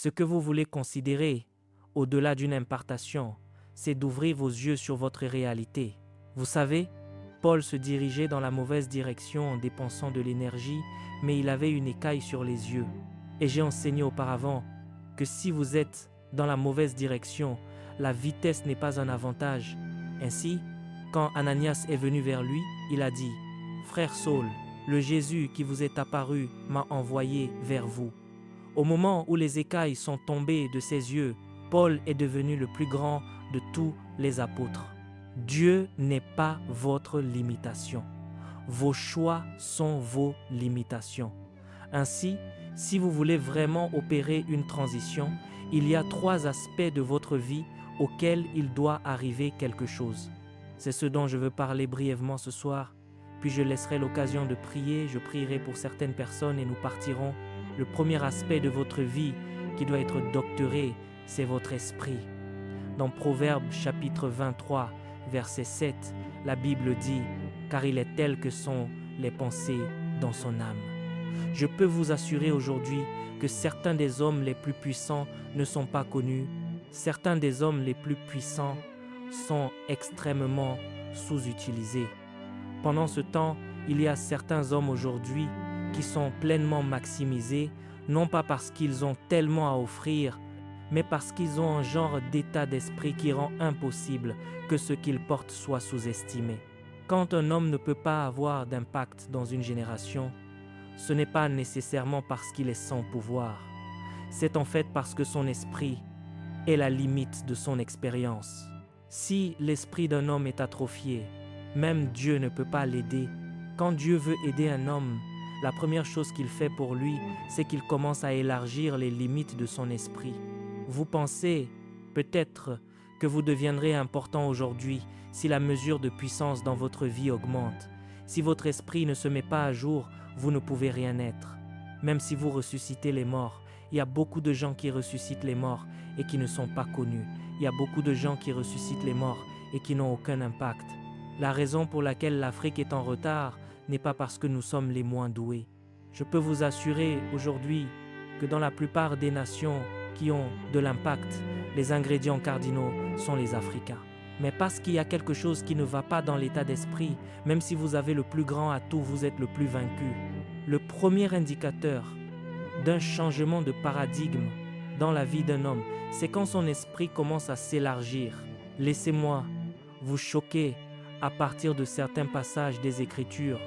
Ce que vous voulez considérer, au-delà d'une impartation, c'est d'ouvrir vos yeux sur votre réalité. Vous savez, Paul se dirigeait dans la mauvaise direction en dépensant de l'énergie, mais il avait une écaille sur les yeux. Et j'ai enseigné auparavant que si vous êtes dans la mauvaise direction, la vitesse n'est pas un avantage. Ainsi, quand Ananias est venu vers lui, il a dit « Frère Saul, le Jésus qui vous est apparu m'a envoyé vers vous. » Au moment où les écailles sont tombées de ses yeux, Paul est devenu le plus grand de tous les apôtres. Dieu n'est pas votre limitation. Vos choix sont vos limitations. Ainsi, si vous voulez vraiment opérer une transition, il y a 3 aspects de votre vie auxquels il doit arriver quelque chose. C'est ce dont je veux parler brièvement ce soir, puis je laisserai l'occasion de prier, je prierai pour certaines personnes et nous partirons. Le premier aspect de votre vie qui doit être doctoré, c'est votre esprit. Dans Proverbes chapitre 23, verset 7, la Bible dit « Car il est tel que sont les pensées dans son âme ». Je peux vous assurer aujourd'hui que certains des hommes les plus puissants ne sont pas connus. Certains des hommes les plus puissants sont extrêmement sous-utilisés. Pendant ce temps, il y a certains hommes aujourd'hui qui sont pleinement maximisés, non pas parce qu'ils ont tellement à offrir, mais parce qu'ils ont un genre d'état d'esprit qui rend impossible que ce qu'ils portent soit sous-estimé. Quand un homme ne peut pas avoir d'impact dans une génération, ce n'est pas nécessairement parce qu'il est sans pouvoir. C'est en fait parce que son esprit est la limite de son expérience. Si l'esprit d'un homme est atrophié, même Dieu ne peut pas l'aider. Quand Dieu veut aider un homme, la première chose qu'il fait pour lui, c'est qu'il commence à élargir les limites de son esprit. Vous pensez peut-être que vous deviendrez important aujourd'hui si la mesure de puissance dans votre vie augmente. Si votre esprit ne se met pas à jour, vous ne pouvez rien être. Même si vous ressuscitez les morts, il y a beaucoup de gens qui ressuscitent les morts et qui ne sont pas connus. Il y a beaucoup de gens qui ressuscitent les morts et qui n'ont aucun impact. La raison pour laquelle l'Afrique est en retard n'est pas parce que nous sommes les moins doués. Je peux vous assurer aujourd'hui que dans la plupart des nations qui ont de l'impact, les ingrédients cardinaux sont les Africains. Mais parce qu'il y a quelque chose qui ne va pas dans l'état d'esprit, même si vous avez le plus grand atout, vous êtes le plus vaincu. Le premier indicateur d'un changement de paradigme dans la vie d'un homme, c'est quand son esprit commence à s'élargir. Laissez-moi vous choquer à partir de certains passages des Écritures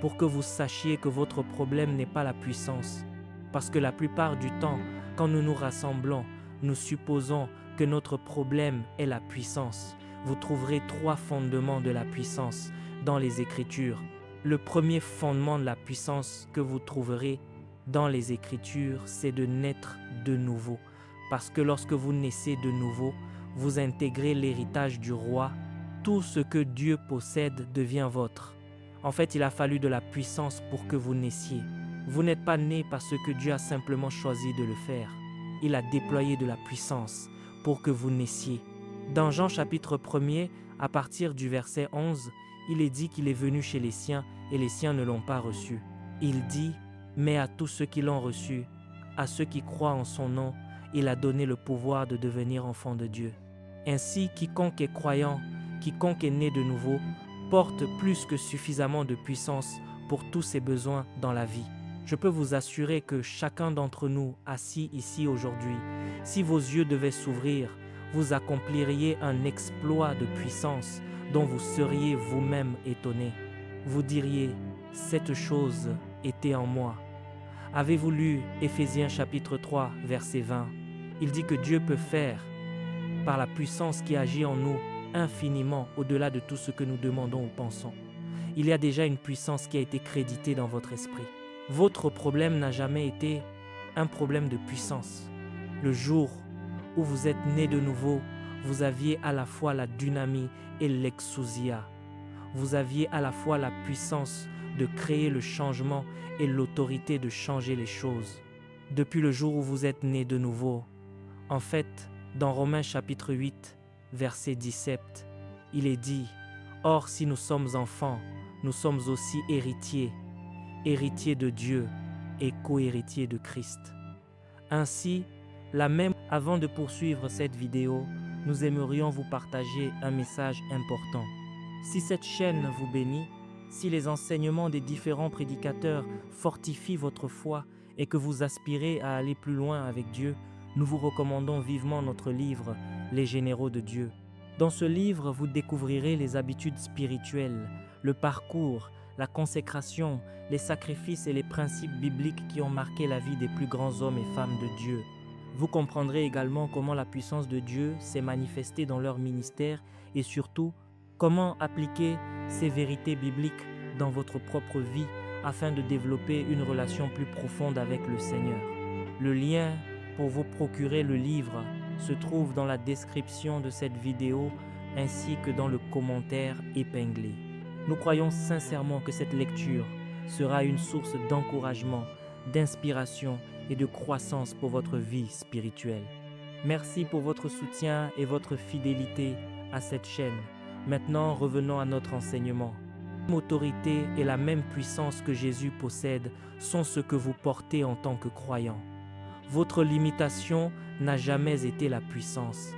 pour que vous sachiez que votre problème n'est pas la puissance. Parce que la plupart du temps, quand nous nous rassemblons, nous supposons que notre problème est la puissance. Vous trouverez 3 fondements de la puissance dans les Écritures. Le premier fondement de la puissance que vous trouverez dans les Écritures, c'est de naître de nouveau. Parce que lorsque vous naissez de nouveau, vous intégrez l'héritage du roi. Tout ce que Dieu possède devient vôtre. En fait, il a fallu de la puissance pour que vous naissiez. Vous n'êtes pas né parce que Dieu a simplement choisi de le faire. Il a déployé de la puissance pour que vous naissiez. Dans Jean chapitre 1er, à partir du verset 11, il est dit qu'il est venu chez les siens et les siens ne l'ont pas reçu. Il dit « Mais à tous ceux qui l'ont reçu, à ceux qui croient en son nom, il a donné le pouvoir de devenir enfants de Dieu. Ainsi, quiconque est croyant, quiconque est né de nouveau, porte plus que suffisamment de puissance pour tous ses besoins dans la vie. » Je peux vous assurer que chacun d'entre nous, assis ici aujourd'hui, si vos yeux devaient s'ouvrir, vous accompliriez un exploit de puissance dont vous seriez vous-même étonné. Vous diriez, cette chose était en moi. Avez-vous lu Éphésiens chapitre 3, verset 20? Il dit que Dieu peut faire, par la puissance qui agit en nous, infiniment au-delà de tout ce que nous demandons ou pensons. Il y a déjà une puissance qui a été créditée dans votre esprit. Votre problème n'a jamais été un problème de puissance. Le jour où vous êtes né de nouveau, vous aviez à la fois la dynamie et l'exousia. Vous aviez à la fois la puissance de créer le changement et l'autorité de changer les choses. Depuis le jour où vous êtes né de nouveau, en fait, dans Romains chapitre 8, verset 17, il est dit « Or, si nous sommes enfants, nous sommes aussi héritiers, héritiers de Dieu et co-héritiers de Christ. Ainsi, Avant de poursuivre cette vidéo, nous aimerions vous partager un message important. Si cette chaîne vous bénit, si les enseignements des différents prédicateurs fortifient votre foi et que vous aspirez à aller plus loin avec Dieu, nous vous recommandons vivement notre livre « Les généraux de Dieu ». Dans ce livre, vous découvrirez les habitudes spirituelles, le parcours, la consécration, les sacrifices et les principes bibliques qui ont marqué la vie des plus grands hommes et femmes de Dieu. Vous comprendrez également comment la puissance de Dieu s'est manifestée dans leur ministère et surtout, comment appliquer ces vérités bibliques dans votre propre vie afin de développer une relation plus profonde avec le Seigneur. Le lien pour vous procurer le livre se trouve dans la description de cette vidéo ainsi que dans le commentaire épinglé. Nous croyons sincèrement que cette lecture sera une source d'encouragement, d'inspiration et de croissance pour votre vie spirituelle. Merci pour votre soutien et votre fidélité à cette chaîne. Maintenant, revenons à notre enseignement. La même autorité et la même puissance que Jésus possède sont ce que vous portez en tant que croyant. Votre limitation n'a jamais été la puissance.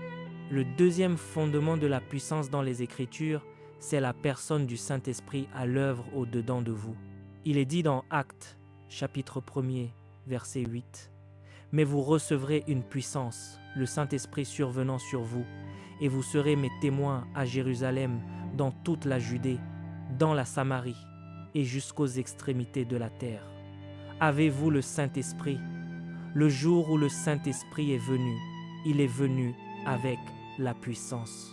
Le deuxième fondement de la puissance dans les Écritures, c'est la personne du Saint-Esprit à l'œuvre au-dedans de vous. Il est dit dans Actes, chapitre 1er, verset 8. « Mais vous recevrez une puissance, le Saint-Esprit survenant sur vous, et vous serez mes témoins à Jérusalem, dans toute la Judée, dans la Samarie et jusqu'aux extrémités de la terre. Avez-vous le Saint-Esprit? Le jour où le Saint-Esprit est venu, il est venu avec la puissance.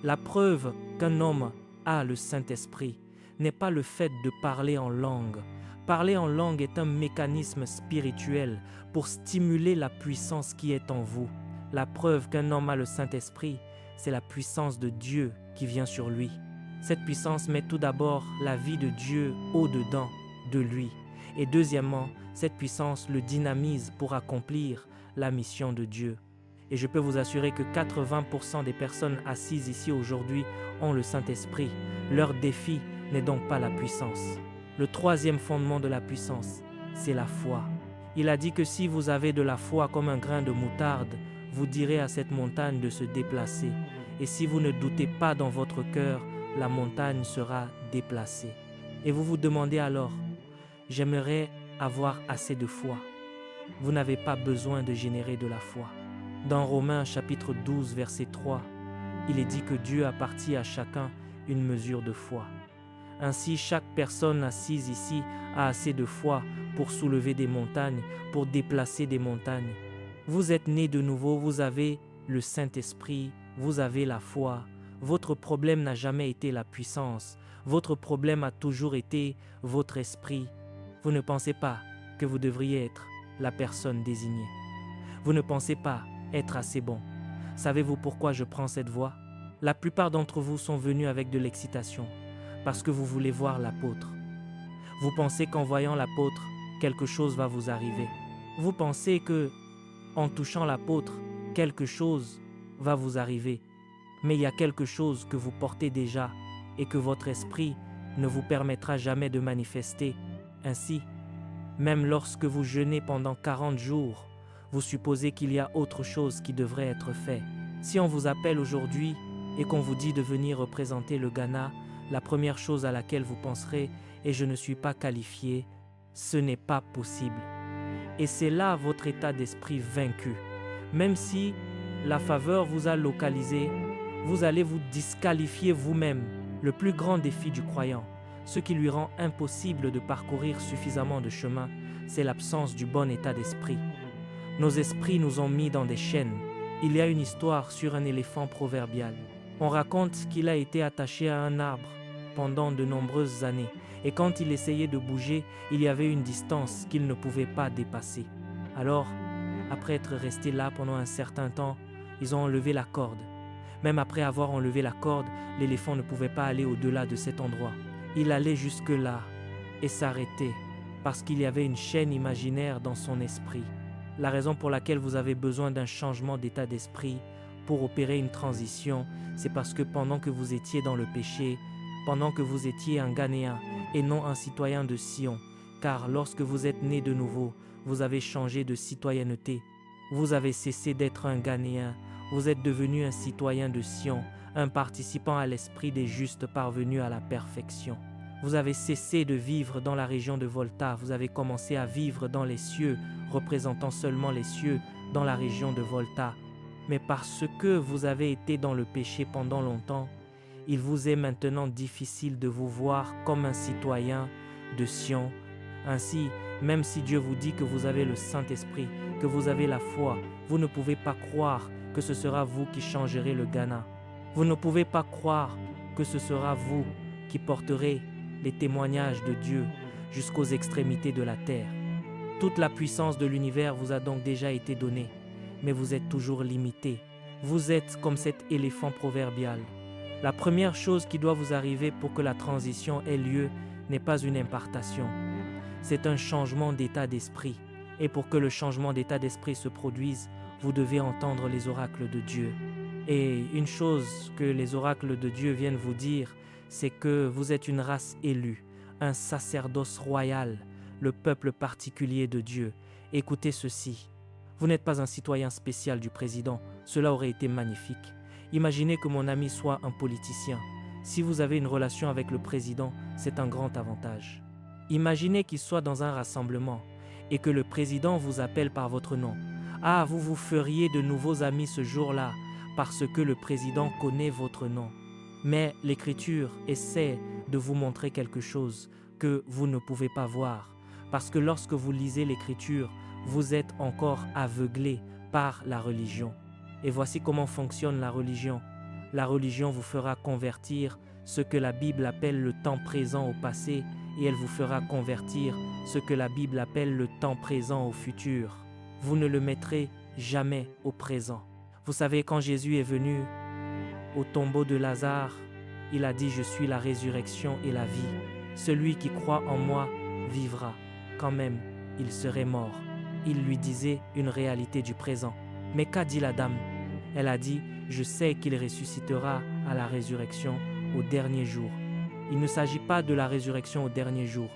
La preuve qu'un homme a le Saint-Esprit n'est pas le fait de parler en langue. Parler en langue est un mécanisme spirituel pour stimuler la puissance qui est en vous. La preuve qu'un homme a le Saint-Esprit, c'est la puissance de Dieu qui vient sur lui. Cette puissance met tout d'abord la vie de Dieu au-dedans de lui. Et deuxièmement, cette puissance le dynamise pour accomplir la mission de Dieu. Et je peux vous assurer que 80% des personnes assises ici aujourd'hui ont le Saint-Esprit. Leur défi n'est donc pas la puissance. Le troisième fondement de la puissance, c'est la foi. Il a dit que si vous avez de la foi comme un grain de moutarde, vous direz à cette montagne de se déplacer. Et si vous ne doutez pas dans votre cœur, la montagne sera déplacée. Et vous vous demandez alors, j'aimerais avoir assez de foi. Vous n'avez pas besoin de générer de la foi. Dans Romains chapitre 12, verset 3, il est dit que Dieu a parti à chacun une mesure de foi. Ainsi, chaque personne assise ici a assez de foi pour soulever des montagnes, pour déplacer des montagnes. Vous êtes né de nouveau, vous avez le Saint-Esprit, vous avez la foi. Votre problème n'a jamais été la puissance. Votre problème a toujours été votre esprit. Vous ne pensez pas que vous devriez être la personne désignée. Vous ne pensez pas être assez bon. Savez-vous pourquoi je prends cette voie? La plupart d'entre vous sont venus avec de l'excitation, parce que vous voulez voir l'apôtre. Vous pensez qu'en voyant l'apôtre, quelque chose va vous arriver. Vous pensez que, en touchant l'apôtre, quelque chose va vous arriver. Mais il y a quelque chose que vous portez déjà et que votre esprit ne vous permettra jamais de manifester. Ainsi, même lorsque vous jeûnez pendant 40 jours, vous supposez qu'il y a autre chose qui devrait être fait. Si on vous appelle aujourd'hui et qu'on vous dit de venir représenter le Ghana, la première chose à laquelle vous penserez est « je ne suis pas qualifié, ce n'est pas possible ». Et c'est là votre état d'esprit vaincu. Même si la faveur vous a localisé, vous allez vous disqualifier vous-même. Le plus grand défi du croyant, ce qui lui rend impossible de parcourir suffisamment de chemin, c'est l'absence du bon état d'esprit. Nos esprits nous ont mis dans des chaînes. Il y a une histoire sur un éléphant proverbial. On raconte qu'il a été attaché à un arbre pendant de nombreuses années et quand il essayait de bouger, il y avait une distance qu'il ne pouvait pas dépasser. Alors, après être resté là pendant un certain temps, ils ont enlevé la corde. Même après avoir enlevé la corde, l'éléphant ne pouvait pas aller au-delà de cet endroit. Il allait jusque-là et s'arrêtait parce qu'il y avait une chaîne imaginaire dans son esprit. La raison pour laquelle vous avez besoin d'un changement d'état d'esprit pour opérer une transition, c'est parce que pendant que vous étiez dans le péché, pendant que vous étiez un Ghanéen et non un citoyen de Sion, car lorsque vous êtes né de nouveau, vous avez changé de citoyenneté. Vous avez cessé d'être un Ghanéen, vous êtes devenu un citoyen de Sion, un participant à l'esprit des justes parvenus à la perfection. Vous avez cessé de vivre dans la région de Volta, vous avez commencé à vivre dans les cieux, représentant seulement les cieux dans la région de Volta. Mais parce que vous avez été dans le péché pendant longtemps, il vous est maintenant difficile de vous voir comme un citoyen de Sion. Ainsi, même si Dieu vous dit que vous avez le Saint-Esprit, que vous avez la foi, vous ne pouvez pas croire que ce sera vous qui changerez le Ghana. Vous ne pouvez pas croire que ce sera vous qui porterez les témoignages de Dieu jusqu'aux extrémités de la terre. Toute la puissance de l'univers vous a donc déjà été donnée, mais vous êtes toujours limité. Vous êtes comme cet éléphant proverbial. La première chose qui doit vous arriver pour que la transition ait lieu n'est pas une impartation. C'est un changement d'état d'esprit. Et pour que le changement d'état d'esprit se produise, vous devez entendre les oracles de Dieu. Et une chose que les oracles de Dieu viennent vous dire, c'est que vous êtes une race élue, un sacerdoce royal, le peuple particulier de Dieu. Écoutez ceci. Vous n'êtes pas un citoyen spécial du président, cela aurait été magnifique. Imaginez que mon ami soit un politicien. Si vous avez une relation avec le président, c'est un grand avantage. Imaginez qu'il soit dans un rassemblement et que le président vous appelle par votre nom. Ah, vous vous feriez de nouveaux amis ce jour-là parce que le président connaît votre nom. Mais l'Écriture essaie de vous montrer quelque chose que vous ne pouvez pas voir. Parce que lorsque vous lisez l'Écriture, vous êtes encore aveuglé par la religion. Et voici comment fonctionne la religion. La religion vous fera convertir ce que la Bible appelle le temps présent au passé et elle vous fera convertir ce que la Bible appelle le temps présent au futur. Vous ne le mettrez jamais au présent. Vous savez, quand Jésus est venu au tombeau de Lazare, il a dit « Je suis la résurrection et la vie. Celui qui croit en moi vivra, quand même il serait mort. » Il lui disait une réalité du présent. Mais qu'a dit la dame? Elle a dit « Je sais qu'il ressuscitera à la résurrection au dernier jour. » Il ne s'agit pas de la résurrection au dernier jour.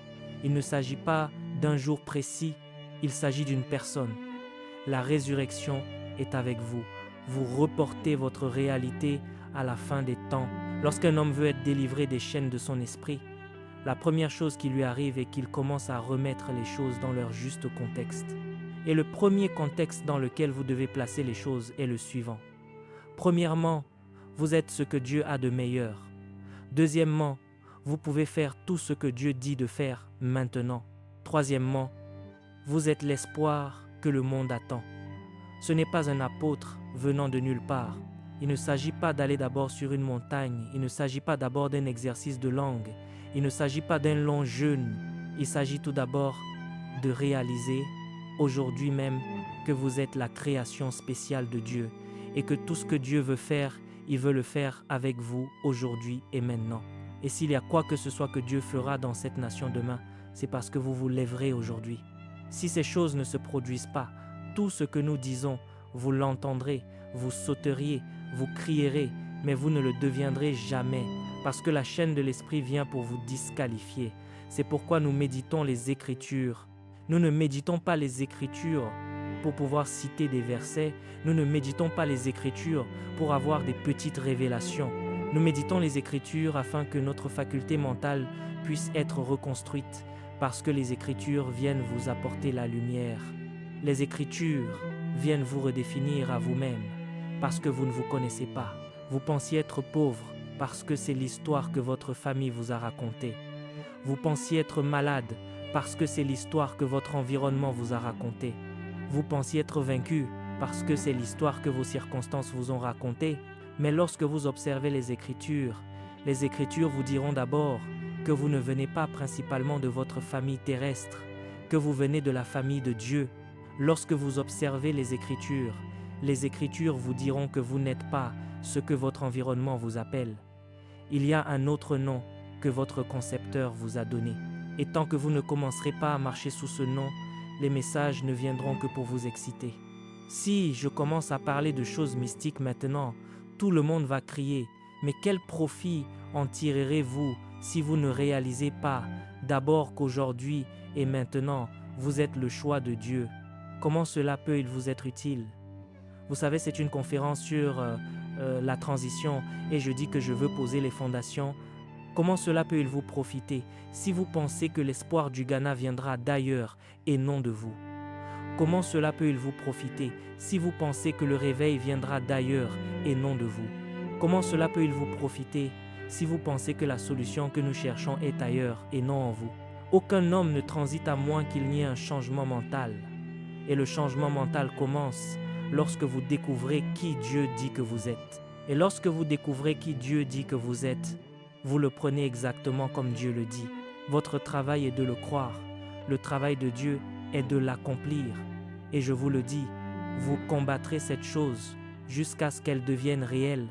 Il ne s'agit pas d'un jour précis. Il s'agit d'une personne. La résurrection est avec vous. Vous reportez votre réalité à la fin des temps. Lorsqu'un homme veut être délivré des chaînes de son esprit, la première chose qui lui arrive est qu'il commence à remettre les choses dans leur juste contexte. Et le premier contexte dans lequel vous devez placer les choses est le suivant. Premièrement, vous êtes ce que Dieu a de meilleur. Deuxièmement, vous pouvez faire tout ce que Dieu dit de faire maintenant. Troisièmement, vous êtes l'espoir que le monde attend. Ce n'est pas un apôtre venant de nulle part. Il ne s'agit pas d'aller d'abord sur une montagne. Il ne s'agit pas d'abord d'un exercice de langue. Il ne s'agit pas d'un long jeûne. Il s'agit tout d'abord de réaliser aujourd'hui même que vous êtes la création spéciale de Dieu et que tout ce que Dieu veut faire, il veut le faire avec vous aujourd'hui et maintenant. Et s'il y a quoi que ce soit que Dieu fera dans cette nation demain, c'est parce que vous vous lèverez aujourd'hui. Si ces choses ne se produisent pas, tout ce que nous disons, vous l'entendrez, vous sauteriez, vous crierez, mais vous ne le deviendrez jamais, parce que la chaîne de l'esprit vient pour vous disqualifier. C'est pourquoi nous méditons les Écritures. Nous ne méditons pas les Écritures pour pouvoir citer des versets. Nous ne méditons pas les Écritures pour avoir des petites révélations. Nous méditons les Écritures afin que notre faculté mentale puisse être reconstruite, parce que les Écritures viennent vous apporter la lumière. Les Écritures viennent vous redéfinir à vous-même, parce que vous ne vous connaissez pas. Vous pensiez être pauvre, parce que c'est l'histoire que votre famille vous a racontée. Vous pensiez être malade, parce que c'est l'histoire que votre environnement vous a racontée. Vous pensiez être vaincu, parce que c'est l'histoire que vos circonstances vous ont racontée. Mais lorsque vous observez les Écritures vous diront d'abord que vous ne venez pas principalement de votre famille terrestre, que vous venez de la famille de Dieu. Lorsque vous observez les Écritures vous diront que vous n'êtes pas ce que votre environnement vous appelle. Il y a un autre nom que votre concepteur vous a donné. Et tant que vous ne commencerez pas à marcher sous ce nom, les messages ne viendront que pour vous exciter. Si je commence à parler de choses mystiques maintenant, tout le monde va crier. Mais quel profit en tirerez-vous si vous ne réalisez pas d'abord qu'aujourd'hui et maintenant, vous êtes le choix de Dieu? Comment cela peut-il vous être utile? Vous savez, c'est une conférence sur la transition et je dis que je veux poser les fondations. Comment cela peut-il vous profiter si vous pensez que l'espoir du Ghana viendra d'ailleurs et non de vous? Comment cela peut-il vous profiter si vous pensez que le réveil viendra d'ailleurs et non de vous? Comment cela peut-il vous profiter si vous pensez que la solution que nous cherchons est ailleurs et non en vous? Aucun homme ne transite à moins qu'il n'y ait un changement mental. Et le changement mental commence lorsque vous découvrez qui Dieu dit que vous êtes. Et lorsque vous découvrez qui Dieu dit que vous êtes, vous le prenez exactement comme Dieu le dit. Votre travail est de le croire. Le travail de Dieu est de l'accomplir. Et je vous le dis, vous combattrez cette chose jusqu'à ce qu'elle devienne réelle.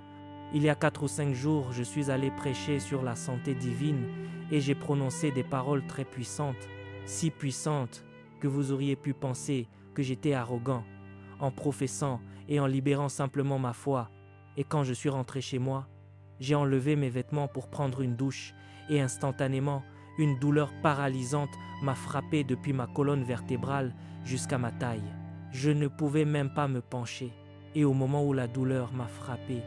Il y a 4 ou 5 jours, je suis allé prêcher sur la santé divine et j'ai prononcé des paroles très puissantes, si puissantes que vous auriez pu penser que j'étais arrogant, en professant et en libérant simplement ma foi. Et quand je suis rentré chez moi, j'ai enlevé mes vêtements pour prendre une douche et instantanément, une douleur paralysante m'a frappé depuis ma colonne vertébrale jusqu'à ma taille. Je ne pouvais même pas me pencher. Et au moment où la douleur m'a frappé,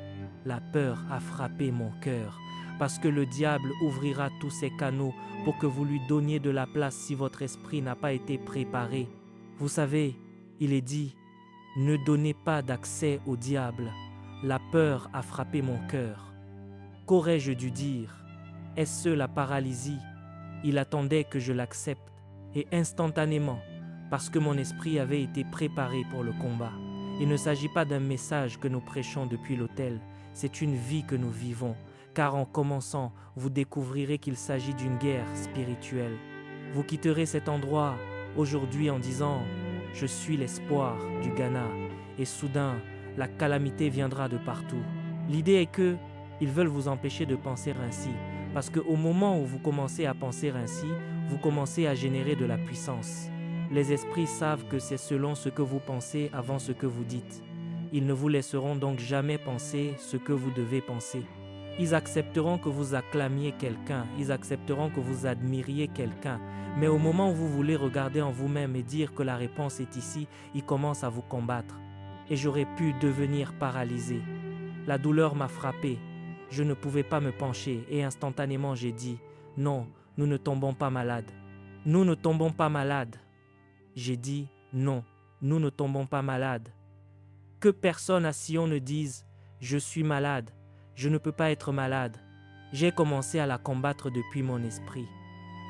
la peur a frappé mon cœur, parce que le diable ouvrira tous ses canaux pour que vous lui donniez de la place si votre esprit n'a pas été préparé. Vous savez, il est dit, ne donnez pas d'accès au diable. La peur a frappé mon cœur. Qu'aurais-je dû dire? Est-ce la paralysie? Il attendait que je l'accepte, et instantanément, parce que mon esprit avait été préparé pour le combat. Il ne s'agit pas d'un message que nous prêchons depuis l'autel, c'est une vie que nous vivons, car en commençant, vous découvrirez qu'il s'agit d'une guerre spirituelle. Vous quitterez cet endroit aujourd'hui en disant « Je suis l'espoir du Ghana » et soudain, la calamité viendra de partout. L'idée est que ils veulent vous empêcher de penser ainsi, parce qu'au moment où vous commencez à penser ainsi, vous commencez à générer de la puissance. Les esprits savent que c'est selon ce que vous pensez avant ce que vous dites. Ils ne vous laisseront donc jamais penser ce que vous devez penser. Ils accepteront que vous acclamiez quelqu'un, ils accepteront que vous admiriez quelqu'un, mais au moment où vous voulez regarder en vous-même et dire que la réponse est ici, ils commencent à vous combattre. Et j'aurais pu devenir paralysé. La douleur m'a frappé. Je ne pouvais pas me pencher et instantanément j'ai dit « Non, nous ne tombons pas malades. Nous ne tombons pas malades. » J'ai dit « Non, nous ne tombons pas malades. » Que personne à Sion ne dise « Je suis malade, je ne peux pas être malade. » J'ai commencé à la combattre depuis mon esprit.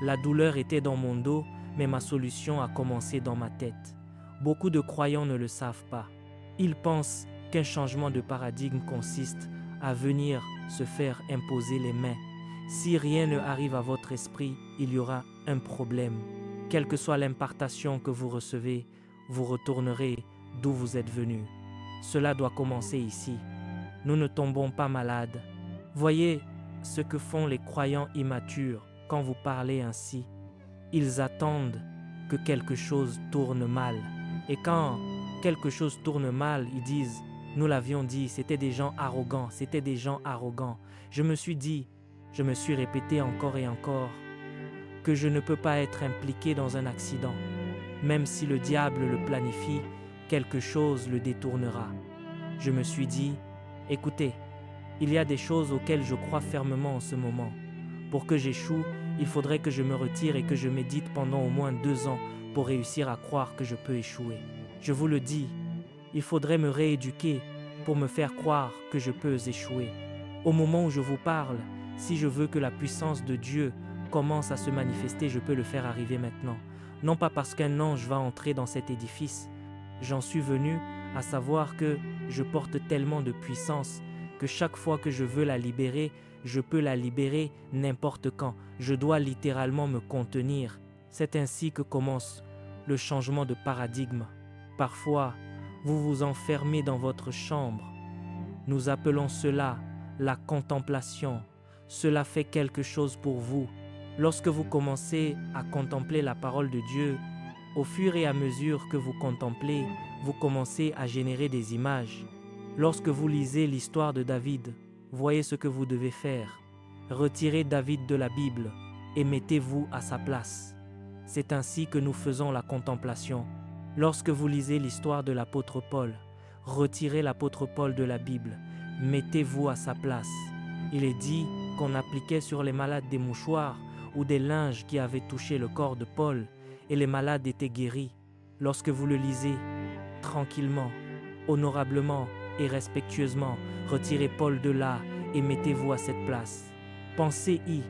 La douleur était dans mon dos, mais ma solution a commencé dans ma tête. Beaucoup de croyants ne le savent pas. Ils pensent qu'un changement de paradigme consiste à venir se faire imposer les mains. Si rien ne arrive à votre esprit, il y aura un problème. Quelle que soit l'impartation que vous recevez, vous retournerez d'où vous êtes venu. Cela doit commencer ici. Nous ne tombons pas malades. Voyez ce que font les croyants immatures quand vous parlez ainsi. Ils attendent que quelque chose tourne mal. Et quand quelque chose tourne mal, ils disent « Nous l'avions dit, c'était des gens arrogants, c'était des gens arrogants. » Je me suis dit, je me suis répété encore et encore que je ne peux pas être impliqué dans un accident. Même si le diable le planifie, quelque chose le détournera. Je me suis dit, écoutez, il y a des choses auxquelles je crois fermement en ce moment. Pour que j'échoue, il faudrait que je me retire et que je médite pendant au moins 2 ans pour réussir à croire que je peux échouer. Je vous le dis, il faudrait me rééduquer pour me faire croire que je peux échouer. Au moment où je vous parle, si je veux que la puissance de Dieu commence à se manifester, je peux le faire arriver maintenant. Non pas parce qu'un ange va entrer dans cet édifice. J'en suis venu à savoir que je porte tellement de puissance que chaque fois que je veux la libérer, je peux la libérer n'importe quand. Je dois littéralement me contenir. C'est ainsi que commence le changement de paradigme. Parfois, vous vous enfermez dans votre chambre. Nous appelons cela la contemplation. Cela fait quelque chose pour vous. Lorsque vous commencez à contempler la parole de Dieu, au fur et à mesure que vous contemplez, vous commencez à générer des images. Lorsque vous lisez l'histoire de David, voyez ce que vous devez faire. Retirez David de la Bible et mettez-vous à sa place. C'est ainsi que nous faisons la contemplation. Lorsque vous lisez l'histoire de l'apôtre Paul, retirez l'apôtre Paul de la Bible, mettez-vous à sa place. Il est dit qu'on appliquait sur les malades des mouchoirs ou des linges qui avaient touché le corps de Paul, et les malades étaient guéris. Lorsque vous le lisez, tranquillement, honorablement et respectueusement, retirez Paul de là et mettez-vous à cette place. Pensez-y,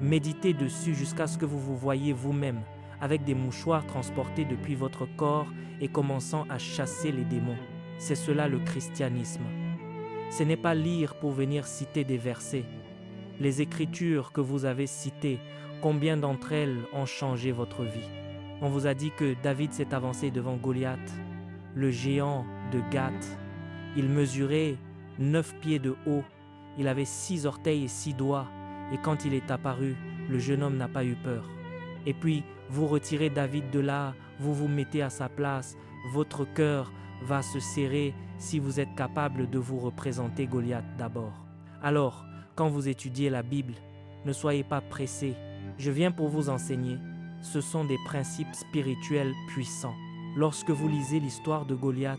méditez dessus jusqu'à ce que vous vous voyez vous-même, avec des mouchoirs transportés depuis votre corps et commençant à chasser les démons. C'est cela le christianisme. Ce n'est pas lire pour venir citer des versets. Les écritures que vous avez citées, combien d'entre elles ont changé votre vie? On vous a dit que David s'est avancé devant Goliath, le géant de Gath. Il mesurait 9 pieds de haut, il avait 6 orteils et 6 doigts, et quand il est apparu, le jeune homme n'a pas eu peur. Et puis, vous retirez David de là, vous vous mettez à sa place, votre cœur va se serrer si vous êtes capable de vous représenter Goliath d'abord. Alors, quand vous étudiez la Bible, ne soyez pas pressés. Je viens pour vous enseigner. Ce sont des principes spirituels puissants. Lorsque vous lisez l'histoire de Goliath,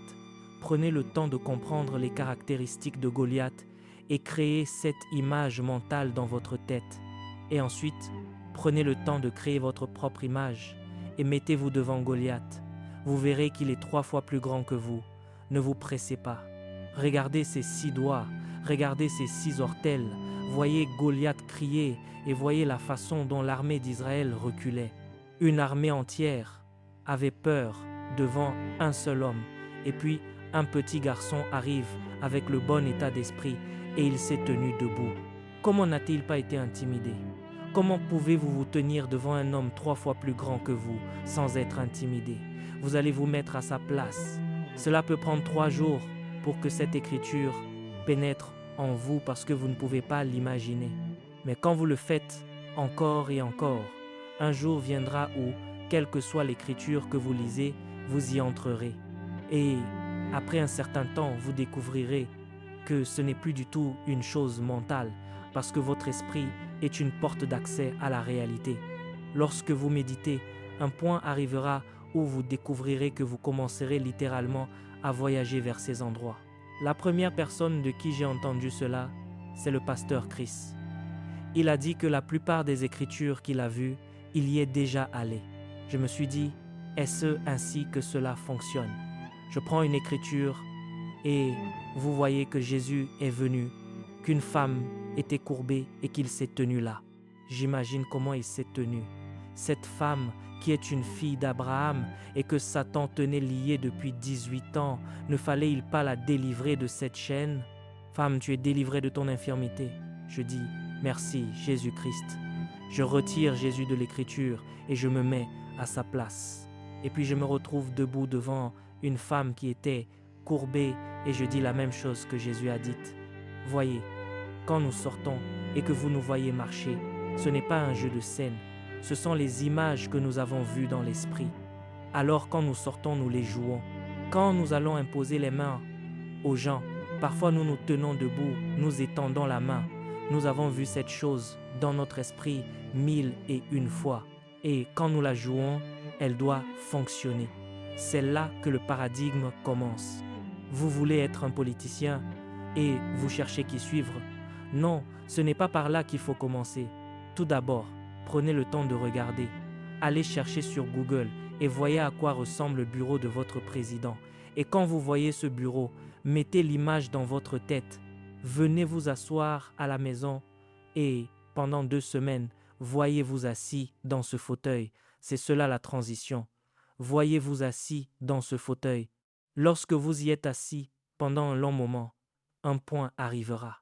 prenez le temps de comprendre les caractéristiques de Goliath et créez cette image mentale dans votre tête. Et ensuite, prenez le temps de créer votre propre image et mettez-vous devant Goliath. Vous verrez qu'il est 3 fois plus grand que vous. Ne vous pressez pas. Regardez ses 6 doigts, regardez ses 6 orteils. Voyez Goliath crier et voyez la façon dont l'armée d'Israël reculait. Une armée entière avait peur devant un seul homme. Et puis, un petit garçon arrive avec le bon état d'esprit et il s'est tenu debout. Comment n'a-t-il pas été intimidé? Comment pouvez-vous vous tenir devant un homme 3 fois plus grand que vous sans être intimidé? Vous allez vous mettre à sa place. Cela peut prendre 3 jours pour que cette écriture pénètre en vous parce que vous ne pouvez pas l'imaginer. Mais quand vous le faites encore et encore, un jour viendra où, quelle que soit l'écriture que vous lisez, vous y entrerez. Et après un certain temps, vous découvrirez que ce n'est plus du tout une chose mentale parce que votre esprit est une porte d'accès à la réalité. Lorsque vous méditez, un point arrivera où vous découvrirez que vous commencerez littéralement à voyager vers ces endroits. La première personne de qui j'ai entendu cela, c'est le pasteur Chris. Il a dit que la plupart des écritures qu'il a vues, il y est déjà allé. Je me suis dit, est-ce ainsi que cela fonctionne? Je prends une écriture et vous voyez que Jésus est venu, qu'une femme était courbée et qu'il s'est tenu là. J'imagine comment il s'est tenu. Cette femme qui est une fille d'Abraham et que Satan tenait liée depuis 18 ans, ne fallait-il pas la délivrer de cette chaîne? Femme, tu es délivrée de ton infirmité. Je dis, merci Jésus-Christ. Je retire Jésus de l'écriture et je me mets à sa place. Et puis je me retrouve debout devant une femme qui était courbée et je dis la même chose que Jésus a dite. Voyez, quand nous sortons et que vous nous voyez marcher, ce n'est pas un jeu de scène, ce sont les images que nous avons vues dans l'esprit. Alors quand nous sortons, nous les jouons. Quand nous allons imposer les mains aux gens, parfois nous nous tenons debout, nous étendons la main. Nous avons vu cette chose dans notre esprit 1001 fois. Et quand nous la jouons, elle doit fonctionner. C'est là que le paradigme commence. Vous voulez être un politicien et vous cherchez qui suivre? Non, ce n'est pas par là qu'il faut commencer. Tout d'abord, prenez le temps de regarder. Allez chercher sur Google et voyez à quoi ressemble le bureau de votre président. Et quand vous voyez ce bureau, mettez l'image dans votre tête. Venez vous asseoir à la maison et pendant 2 semaines, voyez-vous assis dans ce fauteuil. C'est cela la transition. Voyez-vous assis dans ce fauteuil. Lorsque vous y êtes assis pendant un long moment, un point arrivera.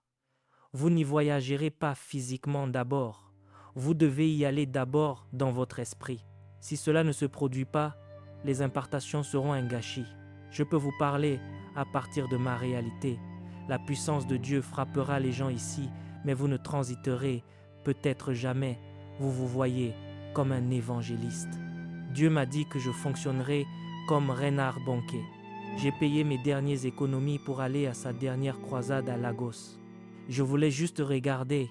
Vous n'y voyagerez pas physiquement d'abord. Vous devez y aller d'abord dans votre esprit. Si cela ne se produit pas, les impartations seront un gâchis. Je peux vous parler à partir de ma réalité. La puissance de Dieu frappera les gens ici, mais vous ne transiterez peut-être jamais. Vous vous voyez comme un évangéliste. Dieu m'a dit que je fonctionnerai comme Reinhard Bonnke. J'ai payé mes dernières économies pour aller à sa dernière croisade à Lagos. Je voulais juste regarder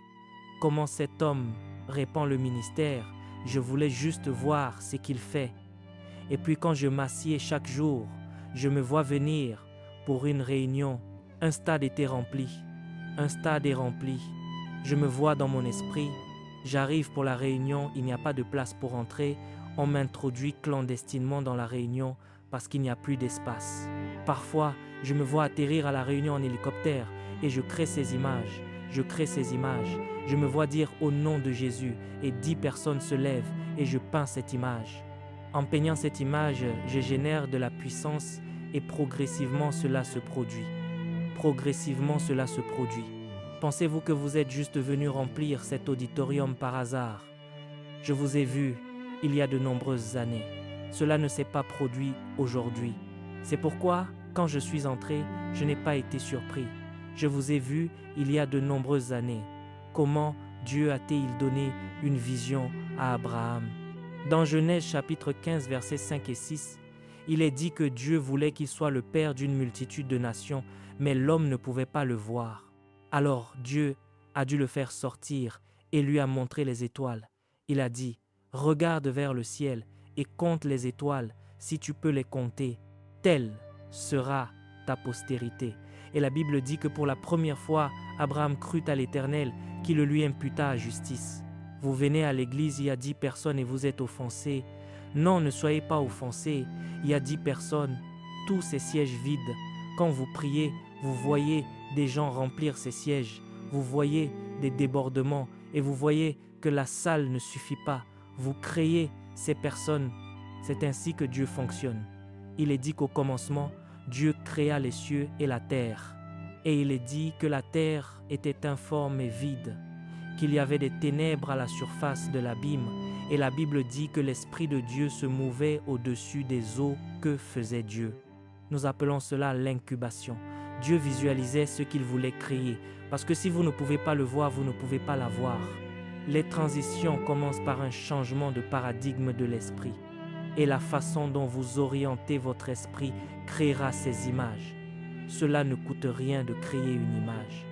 comment cet homme répand le ministère. Je voulais juste voir ce qu'il fait. Et puis quand je m'assieds chaque jour, je me vois venir pour une réunion. Un stade était rempli. Un stade est rempli. Je me vois dans mon esprit. J'arrive pour la réunion, il n'y a pas de place pour entrer. On m'introduit clandestinement dans la réunion parce qu'il n'y a plus d'espace. Parfois, je me vois atterrir à la réunion en hélicoptère et je crée ces images. Je crée ces images. Je me vois dire au nom de Jésus et 10 personnes se lèvent et je peins cette image. En peignant cette image, je génère de la puissance et progressivement cela se produit. Progressivement cela se produit. Pensez-vous que vous êtes juste venu remplir cet auditorium par hasard? Je vous ai vu il y a de nombreuses années. Cela ne s'est pas produit aujourd'hui. C'est pourquoi, quand je suis entré, je n'ai pas été surpris. Je vous ai vu il y a de nombreuses années. Comment Dieu a-t-il donné une vision à Abraham? Dans Genèse chapitre 15, versets 5 et 6, il est dit que Dieu voulait qu'il soit le père d'une multitude de nations, mais l'homme ne pouvait pas le voir. Alors Dieu a dû le faire sortir et lui a montré les étoiles. Il a dit, « Regarde vers le ciel et compte les étoiles, si tu peux les compter. Telle sera ta postérité. » Et la Bible dit que pour la première fois, Abraham crut à l'Éternel qui le lui imputa à justice. Vous venez à l'église, il y a 10 personnes et vous êtes offensés. Non, ne soyez pas offensés. Il y a 10 personnes, tous ces sièges vides. Quand vous priez, vous voyez des gens remplir ces sièges. Vous voyez des débordements et vous voyez que la salle ne suffit pas. Vous créez ces personnes. C'est ainsi que Dieu fonctionne. Il est dit qu'au commencement, Dieu créa les cieux et la terre. Et il est dit que la terre était informe et vide, qu'il y avait des ténèbres à la surface de l'abîme. Et la Bible dit que l'Esprit de Dieu se mouvait au-dessus des eaux. Que faisait Dieu? Nous appelons cela l'incubation. Dieu visualisait ce qu'il voulait créer, parce que si vous ne pouvez pas le voir, vous ne pouvez pas l'avoir. Les transitions commencent par un changement de paradigme de l'esprit. Et la façon dont vous orientez votre esprit créera ces images. Cela ne coûte rien de créer une image.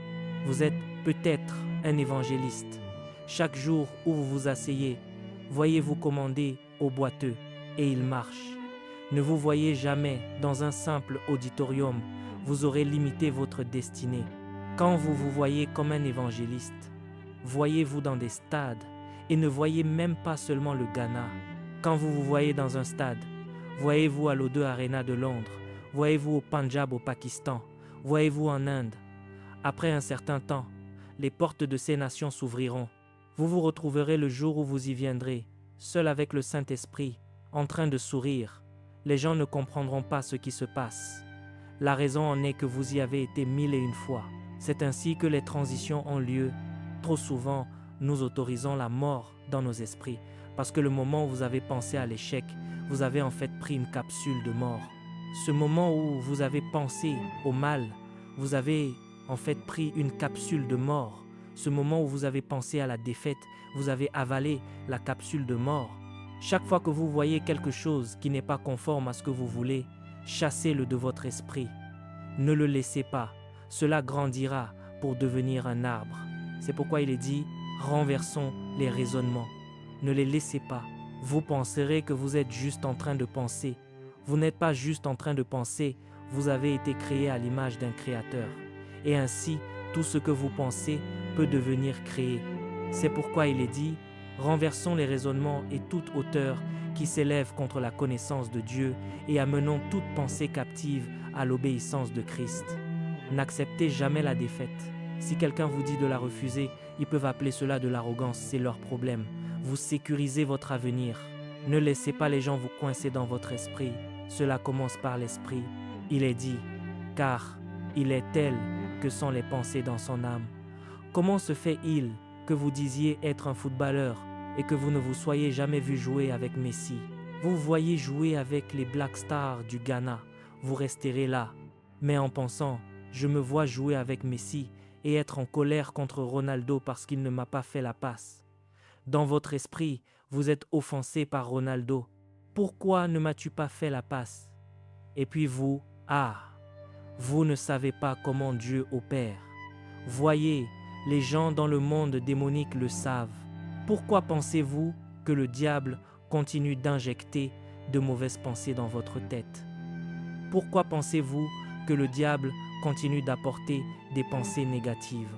Vous êtes peut-être un évangéliste. Chaque jour où vous vous asseyez, voyez-vous commander au boiteux et il marche. Ne vous voyez jamais dans un simple auditorium, vous aurez limité votre destinée. Quand vous vous voyez comme un évangéliste, voyez-vous dans des stades et ne voyez même pas seulement le Ghana. Quand vous vous voyez dans un stade, voyez-vous à l'O2 Arena de Londres, voyez-vous au Punjab au Pakistan, voyez-vous en Inde. Après un certain temps, les portes de ces nations s'ouvriront. Vous vous retrouverez le jour où vous y viendrez, seul avec le Saint-Esprit, en train de sourire. Les gens ne comprendront pas ce qui se passe. La raison en est que vous y avez été 1001 fois. C'est ainsi que les transitions ont lieu. Trop souvent, nous autorisons la mort dans nos esprits, parce que le moment où vous avez pensé à l'échec, vous avez en fait pris une capsule de mort. Ce moment où vous avez pensé au mal, vous avez en fait pris une capsule de mort. Ce moment où vous avez pensé à la défaite, vous avez avalé la capsule de mort. Chaque fois que vous voyez quelque chose qui n'est pas conforme à ce que vous voulez, chassez-le de votre esprit. Ne le laissez pas. Cela grandira pour devenir un arbre. C'est pourquoi il est dit, renversons les raisonnements. Ne les laissez pas. Vous penserez que vous êtes juste en train de penser. Vous n'êtes pas juste en train de penser, vous avez été créé à l'image d'un créateur. Et ainsi, tout ce que vous pensez peut devenir créé. C'est pourquoi il est dit, renversons les raisonnements et toute hauteur qui s'élève contre la connaissance de Dieu et amenons toute pensée captive à l'obéissance de Christ. N'acceptez jamais la défaite. Si quelqu'un vous dit de la refuser, ils peuvent appeler cela de l'arrogance, c'est leur problème. Vous sécurisez votre avenir. Ne laissez pas les gens vous coincer dans votre esprit. Cela commence par l'esprit. Il est dit, car il est tel que sont les pensées dans son âme. Comment se fait-il que vous disiez être un footballeur et que vous ne vous soyez jamais vu jouer avec Messi? Vous voyez jouer avec les Black Stars du Ghana, vous resterez là. Mais en pensant, je me vois jouer avec Messi et être en colère contre Ronaldo parce qu'il ne m'a pas fait la passe. Dans votre esprit, vous êtes offensé par Ronaldo. Pourquoi ne m'as-tu pas fait la passe? Et puis vous, vous ne savez pas comment Dieu opère. Voyez, les gens dans le monde démonique le savent. Pourquoi pensez-vous que le diable continue d'injecter de mauvaises pensées dans votre tête. Pourquoi pensez-vous que le diable continue d'apporter des pensées négatives?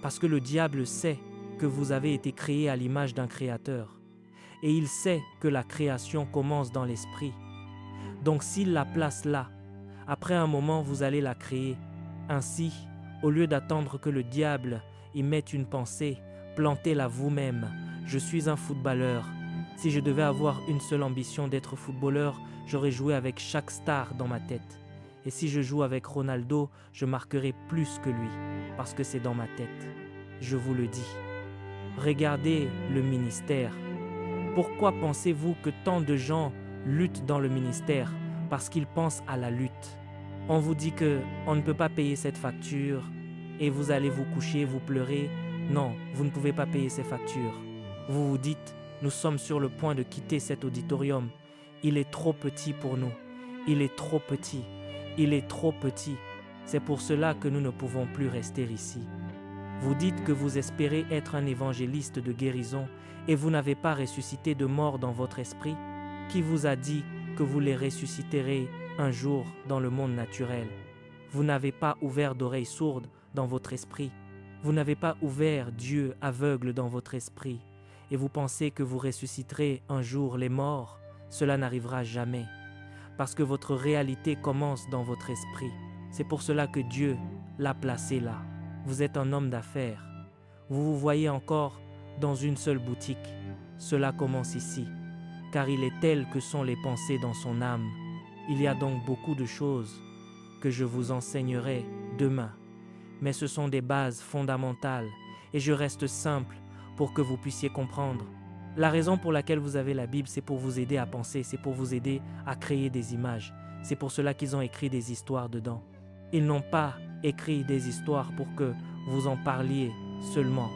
Parce que le diable sait que vous avez été créé à l'image d'un créateur. Et il sait que la création commence dans l'esprit. Donc s'il la place là, après un moment vous allez la créer. Ainsi, au lieu d'attendre que le diable y mette une pensée, plantez-la vous-même. Je suis un footballeur. Si je devais avoir une seule ambition d'être footballeur, j'aurais joué avec chaque star dans ma tête. Et si je joue avec Ronaldo, je marquerai plus que lui, parce que c'est dans ma tête. Je vous le dis. Regardez le ministère. Pourquoi pensez-vous que tant de gens luttent dans le ministère? Parce qu'ils pensent à la lutte. On vous dit que on ne peut pas payer cette facture et vous allez vous coucher, vous pleurez. Non, vous ne pouvez pas payer ces factures. Vous vous dites, nous sommes sur le point de quitter cet auditorium. Il est trop petit pour nous. Il est trop petit. Il est trop petit. C'est pour cela que nous ne pouvons plus rester ici. Vous dites que vous espérez être un évangéliste de guérison et vous n'avez pas ressuscité de mort dans votre esprit. Qui vous a dit que vous les ressusciterez un jour dans le monde naturel? Vous n'avez pas ouvert d'oreilles sourdes dans votre esprit. Vous n'avez pas ouvert d'yeux aveugles dans votre esprit. Et vous pensez que vous ressusciterez un jour les morts. Cela n'arrivera jamais. Parce que votre réalité commence dans votre esprit. C'est pour cela que Dieu l'a placé là. Vous êtes un homme d'affaires. Vous vous voyez encore dans une seule boutique. Cela commence ici, car il est tel que sont les pensées dans son âme. Il y a donc beaucoup de choses que je vous enseignerai demain. Mais ce sont des bases fondamentales et je reste simple pour que vous puissiez comprendre. La raison pour laquelle vous avez la Bible, c'est pour vous aider à penser, c'est pour vous aider à créer des images. C'est pour cela qu'ils ont écrit des histoires dedans. Ils n'ont pas écrit des histoires pour que vous en parliez seulement.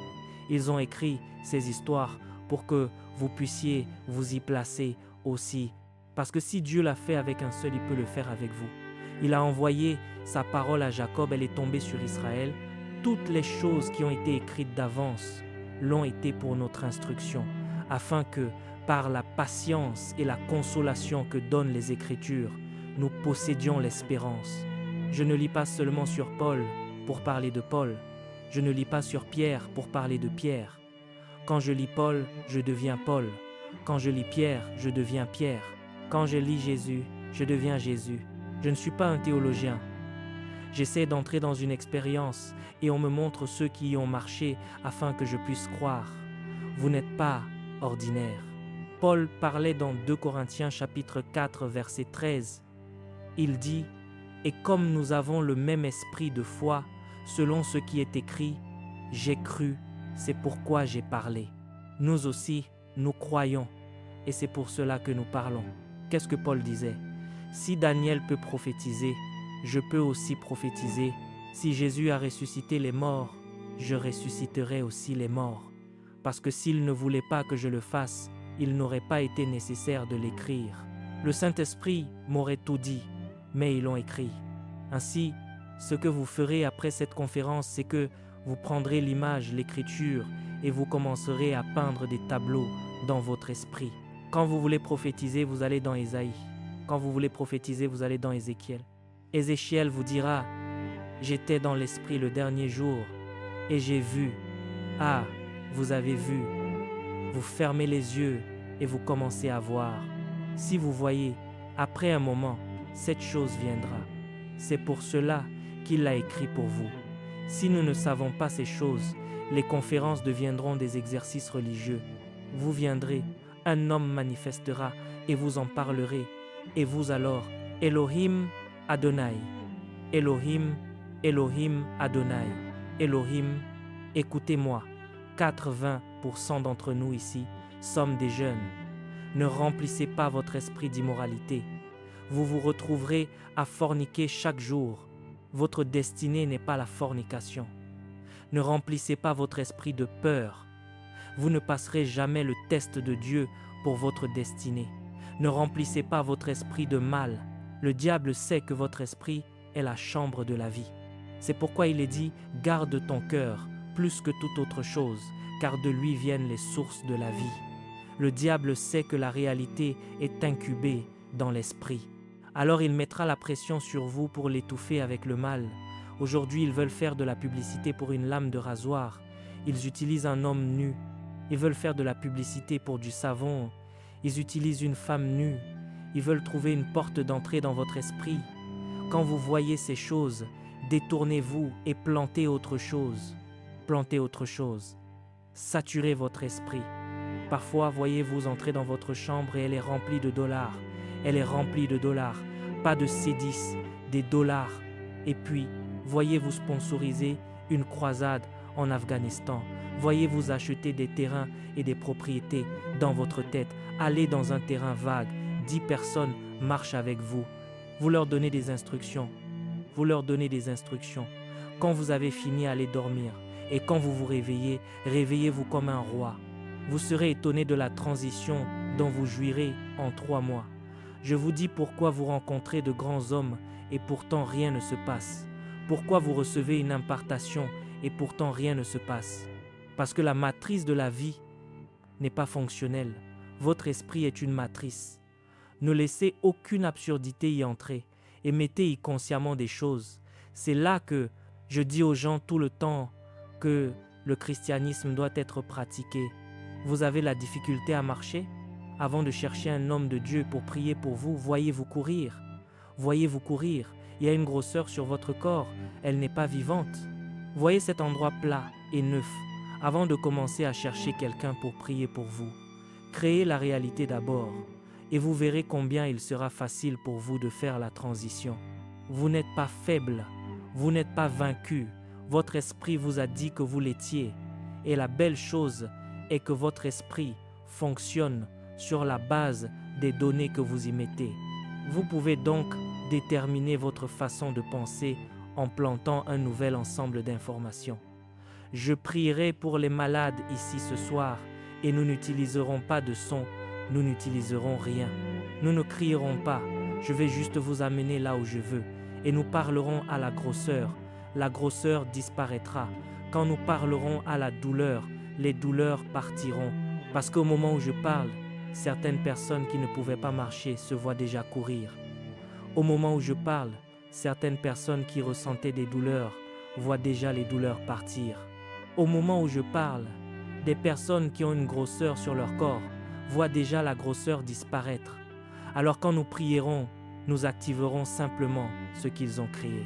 Ils ont écrit ces histoires pour que vous puissiez vous y placer aussi. Parce que si Dieu l'a fait avec un seul, il peut le faire avec vous. Il a envoyé sa parole à Jacob, elle est tombée sur Israël. Toutes les choses qui ont été écrites d'avance l'ont été pour notre instruction, afin que, par la patience et la consolation que donnent les Écritures, nous possédions l'espérance. Je ne lis pas seulement sur Paul pour parler de Paul. Je ne lis pas sur Pierre pour parler de Pierre. Quand je lis Paul, je deviens Paul. Quand je lis Pierre, je deviens Pierre. Quand je lis Jésus, je deviens Jésus. Je ne suis pas un théologien. J'essaie d'entrer dans une expérience et on me montre ceux qui y ont marché afin que je puisse croire. Vous n'êtes pas ordinaire. Paul parlait dans 2 Corinthiens chapitre 4 verset 13. Il dit « Et comme nous avons le même esprit de foi, selon ce qui est écrit, j'ai cru, c'est pourquoi j'ai parlé. » Nous aussi, nous croyons et c'est pour cela que nous parlons. Qu'est-ce que Paul disait? Si Daniel peut prophétiser, je peux aussi prophétiser. Si Jésus a ressuscité les morts, je ressusciterai aussi les morts. Parce que s'il ne voulait pas que je le fasse, il n'aurait pas été nécessaire de l'écrire. Le Saint-Esprit m'aurait tout dit, mais ils l'ont écrit. Ainsi, ce que vous ferez après cette conférence, c'est que vous prendrez l'image, l'écriture, et vous commencerez à peindre des tableaux dans votre esprit. Quand vous voulez prophétiser, vous allez dans Ésaïe. Quand vous voulez prophétiser, vous allez dans Ézéchiel. Ézéchiel vous dira « J'étais dans l'esprit le dernier jour et j'ai vu. » Ah, vous avez vu. Vous fermez les yeux et vous commencez à voir. Si vous voyez, après un moment, cette chose viendra. C'est pour cela qu'il l'a écrit pour vous. Si nous ne savons pas ces choses, les conférences deviendront des exercices religieux. Vous viendrez, un homme manifestera et vous en parlerez. Et vous alors, Elohim Adonai, Elohim, Elohim Adonai, Elohim, écoutez-moi, 80% d'entre nous ici sommes des jeunes. Ne remplissez pas votre esprit d'immoralité. Vous vous retrouverez à forniquer chaque jour. Votre destinée n'est pas la fornication. Ne remplissez pas votre esprit de peur. Vous ne passerez jamais le test de Dieu pour votre destinée. Ne remplissez pas votre esprit de mal. Le diable sait que votre esprit est la chambre de la vie. C'est pourquoi il est dit « Garde ton cœur plus que toute autre chose, car de lui viennent les sources de la vie. » Le diable sait que la réalité est incubée dans l'esprit. Alors il mettra la pression sur vous pour l'étouffer avec le mal. Aujourd'hui, ils veulent faire de la publicité pour une lame de rasoir. Ils utilisent un homme nu. Ils veulent faire de la publicité pour du savon. Ils utilisent une femme nue. Ils veulent trouver une porte d'entrée dans votre esprit. Quand vous voyez ces choses, détournez-vous et plantez autre chose. Plantez autre chose. Saturez votre esprit. Parfois, voyez-vous entrer dans votre chambre et elle est remplie de dollars. Elle est remplie de dollars. Pas de C10, des dollars. Et puis, voyez-vous sponsoriser une croisade en Afghanistan. Voyez-vous acheter des terrains et des propriétés dans votre tête. Allez dans un terrain vague. 10 personnes marchent avec vous. Vous leur donnez des instructions. Vous leur donnez des instructions. Quand vous avez fini, allez dormir. Et quand vous vous réveillez, réveillez-vous comme un roi. Vous serez étonné de la transition dont vous jouirez en 3 mois. Je vous dis pourquoi vous rencontrez de grands hommes et pourtant rien ne se passe. Pourquoi vous recevez une impartation et pourtant rien ne se passe. Parce que la matrice de la vie n'est pas fonctionnelle. Votre esprit est une matrice. Ne laissez aucune absurdité y entrer et mettez-y consciemment des choses. C'est là que je dis aux gens tout le temps que le christianisme doit être pratiqué. Vous avez la difficulté à marcher? Avant de chercher un homme de Dieu pour prier pour vous, voyez-vous courir. Voyez-vous courir. Il y a une grosseur sur votre corps. Elle n'est pas vivante. Voyez cet endroit plat et neuf avant de commencer à chercher quelqu'un pour prier pour vous. Créez la réalité d'abord et vous verrez combien il sera facile pour vous de faire la transition. Vous n'êtes pas faible. Vous n'êtes pas vaincu. Votre esprit vous a dit que vous l'étiez. Et la belle chose est que votre esprit fonctionne sur la base des données que vous y mettez. Vous pouvez donc déterminer votre façon de penser en plantant un nouvel ensemble d'informations. Je prierai pour les malades ici ce soir et nous n'utiliserons pas de son, nous n'utiliserons rien. Nous ne crierons pas, je vais juste vous amener là où je veux et nous parlerons à la grosseur disparaîtra. Quand nous parlerons à la douleur, les douleurs partiront. Parce qu'au moment où je parle, certaines personnes qui ne pouvaient pas marcher se voient déjà courir. Au moment où je parle, certaines personnes qui ressentaient des douleurs voient déjà les douleurs partir. Au moment où je parle, des personnes qui ont une grosseur sur leur corps voient déjà la grosseur disparaître. Alors quand nous prierons, nous activerons simplement ce qu'ils ont créé.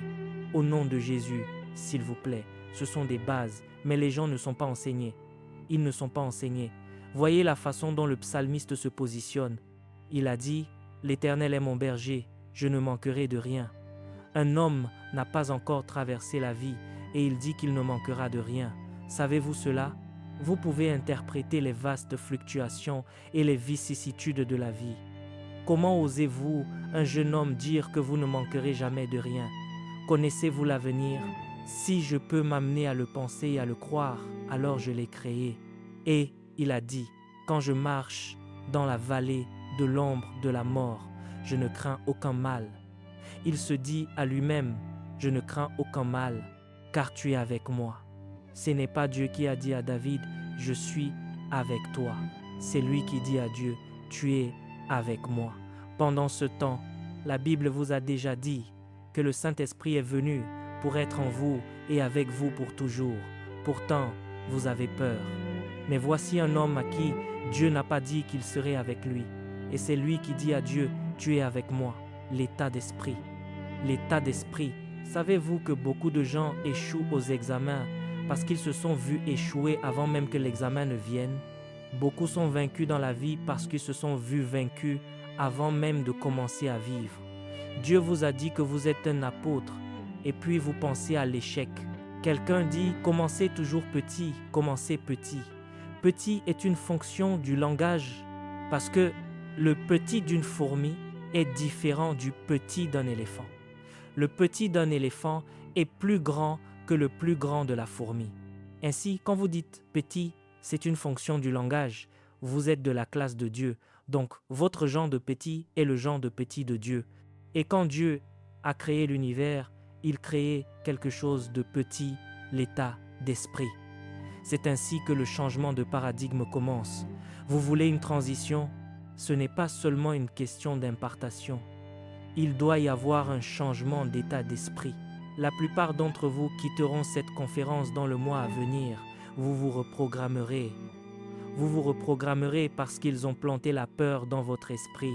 Au nom de Jésus, s'il vous plaît, ce sont des bases, mais les gens ne sont pas enseignés. Ils ne sont pas enseignés. Voyez la façon dont le psalmiste se positionne. Il a dit « L'Éternel est mon berger, je ne manquerai de rien ». Un homme n'a pas encore traversé la vie et il dit qu'il ne manquera de rien. Savez-vous cela? Vous pouvez interpréter les vastes fluctuations et les vicissitudes de la vie. Comment osez-vous, un jeune homme, dire que vous ne manquerez jamais de rien? Connaissez-vous l'avenir? Si je peux m'amener à le penser et à le croire, alors je l'ai créé. Et il a dit, quand je marche dans la vallée de l'ombre de la mort, je ne crains aucun mal. Il se dit à lui-même, je ne crains aucun mal, car tu es avec moi. Ce n'est pas Dieu qui a dit à David, je suis avec toi. C'est lui qui dit à Dieu, tu es avec moi. Pendant ce temps, la Bible vous a déjà dit que le Saint-Esprit est venu pour être en vous et avec vous pour toujours. Pourtant, vous avez peur. Mais voici un homme à qui Dieu n'a pas dit qu'il serait avec lui. Et c'est lui qui dit à Dieu, tu es avec moi. L'état d'esprit. L'état d'esprit. Savez-vous que beaucoup de gens échouent aux examens parce qu'ils se sont vus échouer avant même que l'examen ne vienne? Beaucoup sont vaincus dans la vie parce qu'ils se sont vus vaincus avant même de commencer à vivre. Dieu vous a dit que vous êtes un apôtre et puis vous pensez à l'échec. Quelqu'un dit « Commencez toujours petit, commencez petit ». Petit est une fonction du langage parce que le petit d'une fourmi est différent du petit d'un éléphant. Le petit d'un éléphant est plus grand que le plus grand de la fourmi. Ainsi, quand vous dites « petit », c'est une fonction du langage. Vous êtes de la classe de Dieu. Donc, votre genre de petit est le genre de petit de Dieu. Et quand Dieu a créé l'univers, il créait quelque chose de petit, l'état d'esprit. C'est ainsi que le changement de paradigme commence. Vous voulez une transition? Ce n'est pas seulement une question d'impartation. Il doit y avoir un changement d'état d'esprit. La plupart d'entre vous quitteront cette conférence dans le mois à venir. Vous vous reprogrammerez. Vous vous reprogrammerez parce qu'ils ont planté la peur dans votre esprit.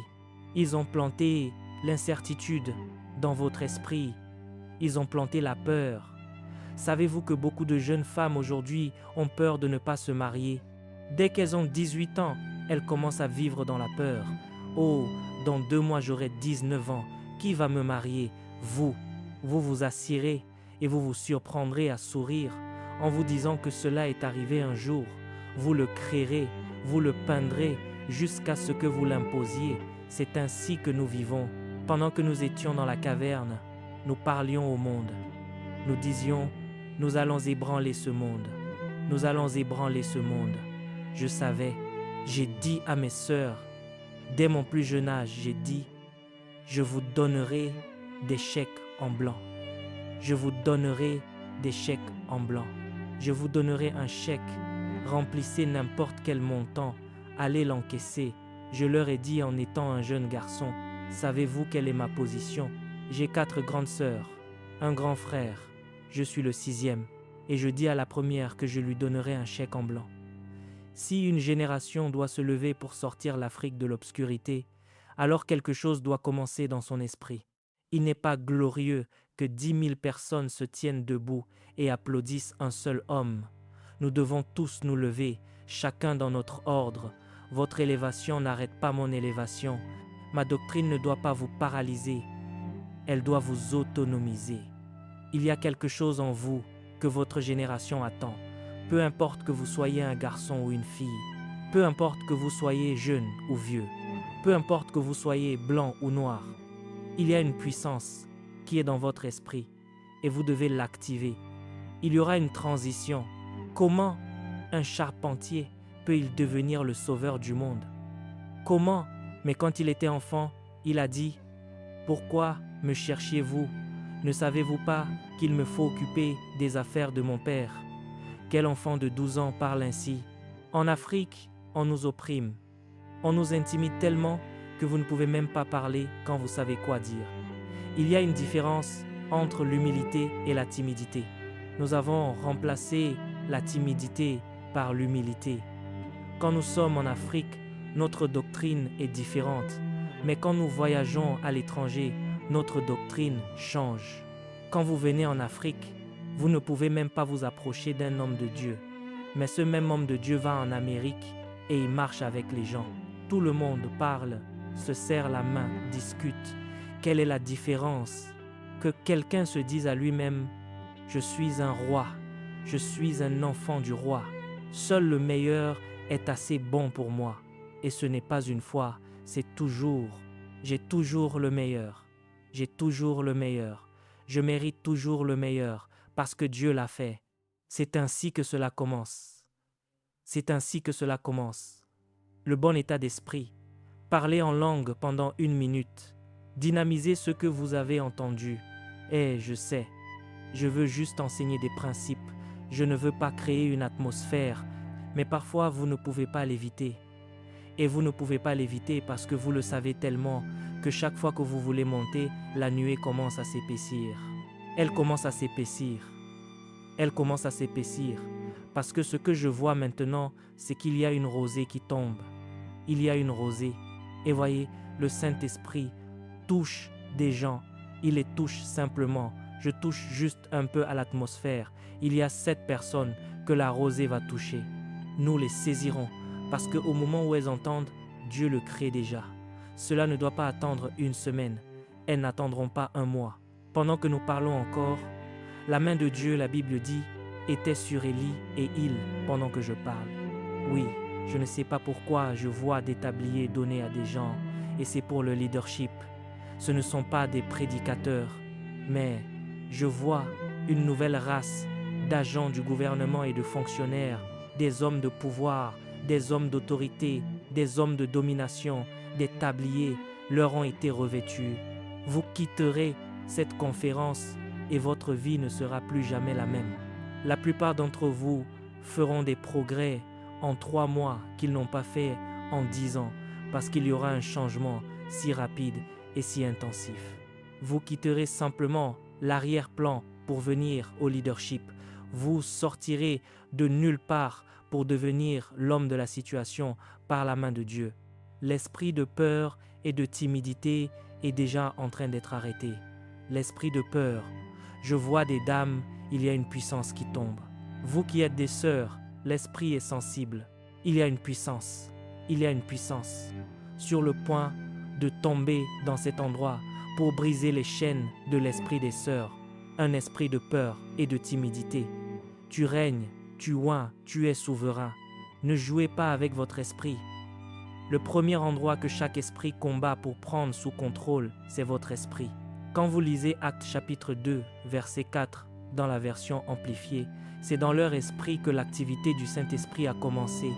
Ils ont planté l'incertitude dans votre esprit. Ils ont planté la peur. Savez-vous que beaucoup de jeunes femmes aujourd'hui ont peur de ne pas se marier? Dès qu'elles ont 18 ans, elles commencent à vivre dans la peur. Oh, dans 2 mois j'aurai 19 ans. Qui va me marier? Vous. Vous vous assirez et vous vous surprendrez à sourire en vous disant que cela est arrivé un jour. Vous le créerez, vous le peindrez jusqu'à ce que vous l'imposiez. C'est ainsi que nous vivons. Pendant que nous étions dans la caverne, nous parlions au monde. Nous disions, nous allons ébranler ce monde. Nous allons ébranler ce monde. Je savais, j'ai dit à mes sœurs, dès mon plus jeune âge, j'ai dit, je vous donnerai des chèques en blanc. Je vous donnerai des chèques en blanc. Je vous donnerai un chèque. Remplissez n'importe quel montant. Allez l'encaisser. Je leur ai dit en étant un jeune garçon. Savez-vous quelle est ma position? J'ai 4 grandes sœurs, un grand frère. Je suis le 6e. Et je dis à la première que je lui donnerai un chèque en blanc. Si une génération doit se lever pour sortir l'Afrique de l'obscurité, alors quelque chose doit commencer dans son esprit. Il n'est pas glorieux que 10 000 personnes se tiennent debout et applaudissent un seul homme. Nous devons tous nous lever, chacun dans notre ordre. Votre élévation n'arrête pas mon élévation. Ma doctrine ne doit pas vous paralyser. Elle doit vous autonomiser. Il y a quelque chose en vous que votre génération attend. Peu importe que vous soyez un garçon ou une fille. Peu importe que vous soyez jeune ou vieux. Peu importe que vous soyez blanc ou noir. Il y a une puissance qui est dans votre esprit et vous devez l'activer. Il y aura une transition. Comment un charpentier peut-il devenir le sauveur du monde? Comment? Mais quand il était enfant, il a dit « Pourquoi me cherchiez-vous? Ne savez-vous pas qu'il me faut occuper des affaires de mon père ?» Quel enfant de 12 ans parle ainsi? En Afrique, on nous opprime. On nous intimide tellement que vous ne pouvez même pas parler quand vous savez quoi dire. Il y a une différence entre l'humilité et la timidité. Nous avons remplacé la timidité par l'humilité. Quand nous sommes en Afrique, notre doctrine est différente. Mais quand nous voyageons à l'étranger, notre doctrine change. Quand vous venez en Afrique, vous ne pouvez même pas vous approcher d'un homme de Dieu. Mais ce même homme de Dieu va en Amérique et il marche avec les gens. Tout le monde parle, se serre la main, discute. Quelle est la différence? Que quelqu'un se dise à lui-même « Je suis un roi, je suis un enfant du roi. Seul le meilleur est assez bon pour moi. » Et ce n'est pas une fois, c'est toujours. J'ai toujours le meilleur. J'ai toujours le meilleur. Je mérite toujours le meilleur parce que Dieu l'a fait. C'est ainsi que cela commence. C'est ainsi que cela commence. Le bon état d'esprit. Parlez en langue pendant 1 minute. Dynamisez ce que vous avez entendu. Je sais, je veux juste enseigner des principes. Je ne veux pas créer une atmosphère, mais parfois vous ne pouvez pas l'éviter. Et vous ne pouvez pas l'éviter parce que vous le savez tellement que chaque fois que vous voulez monter, la nuée commence à s'épaissir. Elle commence à s'épaissir. Elle commence à s'épaissir parce que ce que je vois maintenant, c'est qu'il y a une rosée qui tombe. Il y a une rosée. Et voyez, le Saint-Esprit touche des gens. Il les touche simplement. Je touche juste un peu à l'atmosphère. Il y a 7 personnes que la rosée va toucher. Nous les saisirons parce qu'au moment où elles entendent, Dieu le crée déjà. Cela ne doit pas attendre 1 semaine. Elles n'attendront pas 1 mois. Pendant que nous parlons encore, la main de Dieu, la Bible dit, était sur Élie et il pendant que je parle. Oui, je ne sais pas pourquoi je vois des tabliers donnés à des gens et c'est pour le leadership. Ce ne sont pas des prédicateurs, mais je vois une nouvelle race d'agents du gouvernement et de fonctionnaires, des hommes de pouvoir, des hommes d'autorité, des hommes de domination, des tabliers leur ont été revêtus. Vous quitterez cette conférence et votre vie ne sera plus jamais la même. La plupart d'entre vous feront des progrès en 3 mois qu'ils n'ont pas fait en 10 ans parce qu'il y aura un changement si rapide et si intensif. Vous quitterez simplement l'arrière-plan pour venir au leadership. Vous sortirez de nulle part pour devenir l'homme de la situation par la main de Dieu. L'esprit de peur et de timidité est déjà en train d'être arrêté. L'esprit de peur. Je vois des dames, il y a une puissance qui tombe. Vous qui êtes des sœurs, l'esprit est sensible. Il y a une puissance. Il y a une puissance sur le point de tomber dans cet endroit pour briser les chaînes de l'esprit des sœurs. Un esprit de peur et de timidité. Tu règnes, tu oins, tu es souverain. Ne jouez pas avec votre esprit. Le premier endroit que chaque esprit combat pour prendre sous contrôle, c'est votre esprit. Quand vous lisez Actes chapitre 2, verset 4, dans la version amplifiée, c'est dans leur esprit que l'activité du Saint-Esprit a commencé.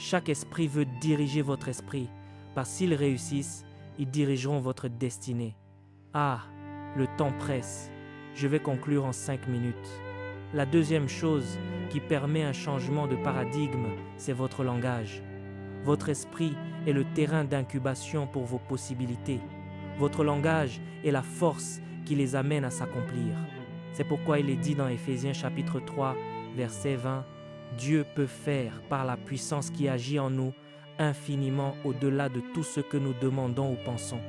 Chaque esprit veut diriger votre esprit, parce qu'ils réussissent, ils dirigeront votre destinée. Ah, le temps presse. Je vais conclure en 5 minutes. La deuxième chose qui permet un changement de paradigme, c'est votre langage. Votre esprit est le terrain d'incubation pour vos possibilités. Votre langage est la force qui les amène à s'accomplir. C'est pourquoi il est dit dans Éphésiens chapitre 3, verset 20, « Dieu peut faire par la puissance qui agit en nous infiniment au-delà de tout ce que nous demandons ou pensons. »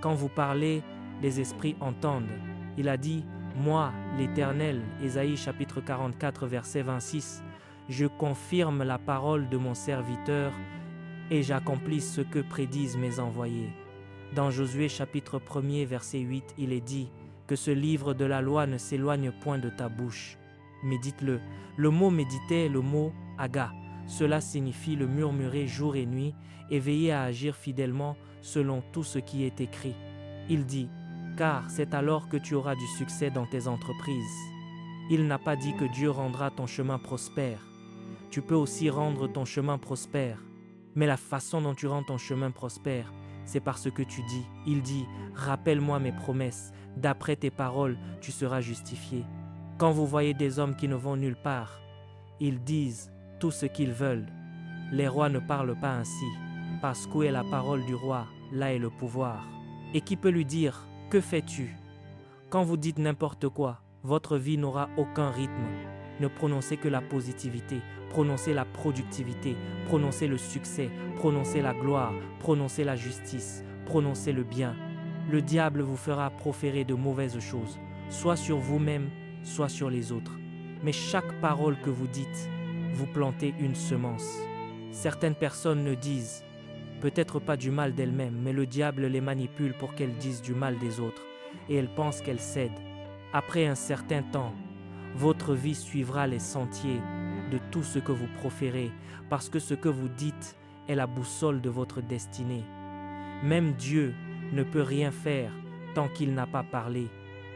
Quand vous parlez, les esprits entendent. Il a dit, « Moi, l'Éternel » Ésaïe chapitre 44, verset 26, « Je confirme la parole de mon serviteur et j'accomplis ce que prédisent mes envoyés. » Dans Josué chapitre 1er verset 8, il est dit que ce livre de la loi ne s'éloigne point de ta bouche. Médite-le. Le mot méditer est le mot aga. Cela signifie le murmurer jour et nuit et veiller à agir fidèlement selon tout ce qui est écrit. Il dit, car c'est alors que tu auras du succès dans tes entreprises. Il n'a pas dit que Dieu rendra ton chemin prospère. Tu peux aussi rendre ton chemin prospère. Mais la façon dont tu rends ton chemin prospère, c'est parce que tu dis. Il dit, rappelle-moi mes promesses, d'après tes paroles, tu seras justifié. Quand vous voyez des hommes qui ne vont nulle part, ils disent tout ce qu'ils veulent. Les rois ne parlent pas ainsi, parce qu'où est la parole du roi, là est le pouvoir. Et qui peut lui dire, que fais-tu? Quand vous dites n'importe quoi, votre vie n'aura aucun rythme. Ne prononcez que la positivité, prononcez la productivité, prononcez le succès, prononcez la gloire, prononcez la justice, prononcez le bien. Le diable vous fera proférer de mauvaises choses, soit sur vous-même, soit sur les autres. Mais chaque parole que vous dites, vous plantez une semence. Certaines personnes ne disent, peut-être pas du mal d'elles-mêmes, mais le diable les manipule pour qu'elles disent du mal des autres, et elles pensent qu'elles cèdent. Après un certain temps, votre vie suivra les sentiers de tout ce que vous proférez, parce que ce que vous dites est la boussole de votre destinée. Même Dieu ne peut rien faire tant qu'il n'a pas parlé.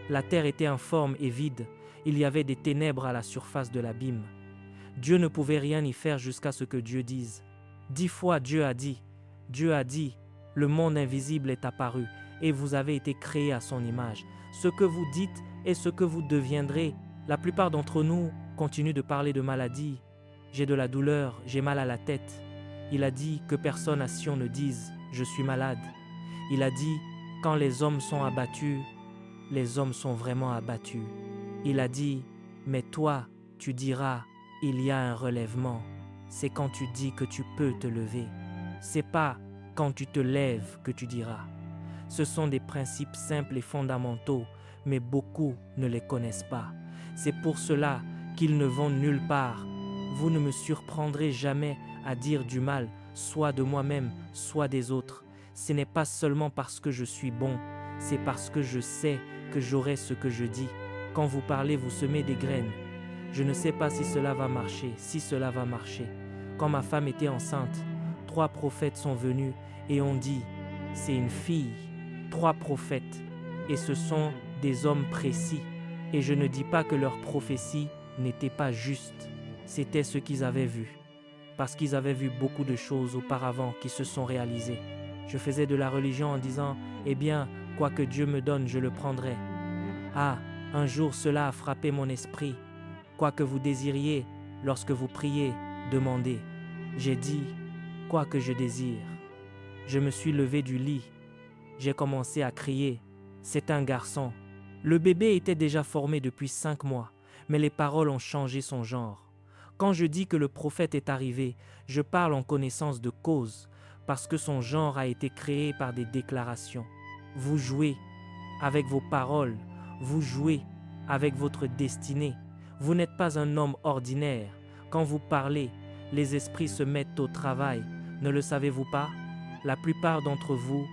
La terre était informe et vide, il y avait des ténèbres à la surface de l'abîme. Dieu ne pouvait rien y faire jusqu'à ce que Dieu dise. 10 fois Dieu a dit, le monde invisible est apparu et vous avez été créés à son image. Ce que vous dites est ce que vous deviendrez. La plupart d'entre nous continuent de parler de maladie. J'ai de la douleur, j'ai mal à la tête. Il a dit que personne à Sion ne dise « je suis malade ». Il a dit « quand les hommes sont abattus, les hommes sont vraiment abattus ». Il a dit « mais toi, tu diras « il y a un relèvement ». C'est quand tu dis que tu peux te lever. C'est pas quand tu te lèves que tu diras. Ce sont des principes simples et fondamentaux, mais beaucoup ne les connaissent pas. C'est pour cela qu'ils ne vont nulle part. Vous ne me surprendrez jamais à dire du mal, soit de moi-même, soit des autres. Ce n'est pas seulement parce que je suis bon, c'est parce que je sais que j'aurai ce que je dis. Quand vous parlez, vous semez des graines. Je ne sais pas si cela va marcher, si cela va marcher. Quand ma femme était enceinte, 3 prophètes sont venus et ont dit « c'est une fille ». 3 prophètes, et ce sont des hommes précis. Et je ne dis pas que leur prophétie n'était pas juste. C'était ce qu'ils avaient vu. Parce qu'ils avaient vu beaucoup de choses auparavant qui se sont réalisées. Je faisais de la religion en disant « Eh bien, quoi que Dieu me donne, je le prendrai ». Ah, un jour cela a frappé mon esprit. Quoi que vous désiriez, lorsque vous priez, demandez. J'ai dit « Quoi que je désire ». Je me suis levé du lit. J'ai commencé à crier. C'est un garçon. Le bébé était déjà formé depuis 5 mois, mais les paroles ont changé son genre. Quand je dis que le prophète est arrivé, je parle en connaissance de cause, parce que son genre a été créé par des déclarations. Vous jouez avec vos paroles, vous jouez avec votre destinée. Vous n'êtes pas un homme ordinaire. Quand vous parlez, les esprits se mettent au travail. Ne le savez-vous pas? La plupart d'entre vous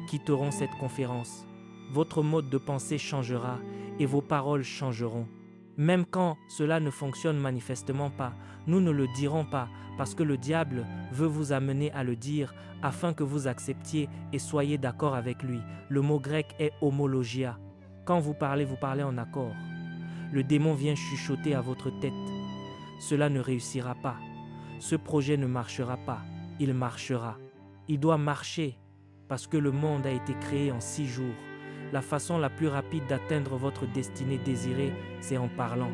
quitteront cette conférence. Votre mode de pensée changera et vos paroles changeront. Même quand cela ne fonctionne manifestement pas, nous ne le dirons pas parce que le diable veut vous amener à le dire afin que vous acceptiez et soyez d'accord avec lui. Le mot grec est homologia. Quand vous parlez en accord. Le démon vient chuchoter à votre tête. Cela ne réussira pas. Ce projet ne marchera pas. Il marchera. Il doit marcher parce que le monde a été créé en 6 jours. La façon la plus rapide d'atteindre votre destinée désirée, c'est en parlant.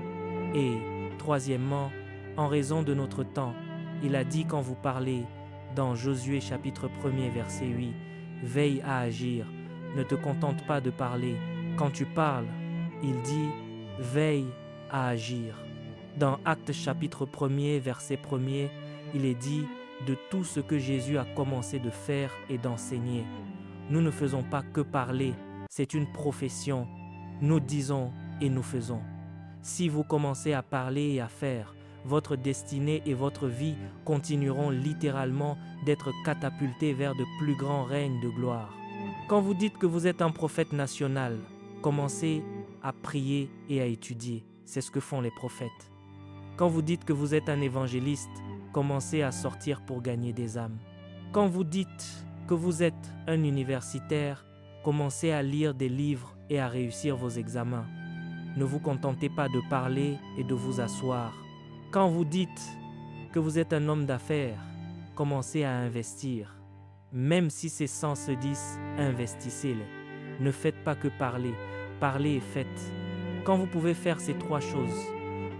Et, troisièmement, en raison de notre temps, il a dit quand vous parlez, dans Josué chapitre 1er verset 8, « Veille à agir, ne te contente pas de parler. Quand tu parles, il dit, veille à agir. » Dans Actes chapitre 1er verset 1er, il est dit de tout ce que Jésus a commencé de faire et d'enseigner. Nous ne faisons pas que parler, c'est une profession. Nous disons et nous faisons. Si vous commencez à parler et à faire, votre destinée et votre vie continueront littéralement d'être catapultées vers de plus grands règnes de gloire. Quand vous dites que vous êtes un prophète national, commencez à prier et à étudier. C'est ce que font les prophètes. Quand vous dites que vous êtes un évangéliste, commencez à sortir pour gagner des âmes. Quand vous dites que vous êtes un universitaire, commencez à lire des livres et à réussir vos examens. Ne vous contentez pas de parler et de vous asseoir. Quand vous dites que vous êtes un homme d'affaires, commencez à investir. Même si ces 100 se disent, investissez-les. Ne faites pas que parler, parlez et faites. Quand vous pouvez faire ces 3 choses,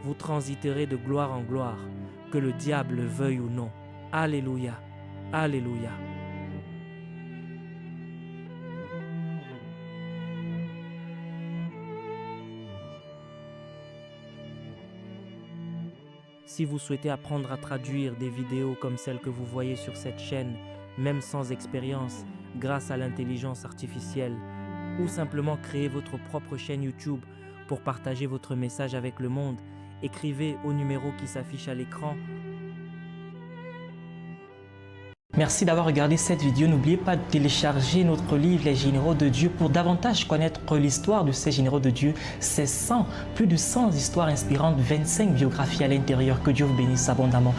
vous transiterez de gloire en gloire, que le diable le veuille ou non. Alléluia, alléluia. Si vous souhaitez apprendre à traduire des vidéos comme celles que vous voyez sur cette chaîne, même sans expérience, grâce à l'intelligence artificielle, ou simplement créer votre propre chaîne YouTube pour partager votre message avec le monde, écrivez au numéro qui s'affiche à l'écran. Merci d'avoir regardé cette vidéo. N'oubliez pas de télécharger notre livre Les Généraux de Dieu pour davantage connaître l'histoire de ces généraux de Dieu. C'est plus de 100 histoires inspirantes, 25 biographies à l'intérieur. Que Dieu vous bénisse abondamment.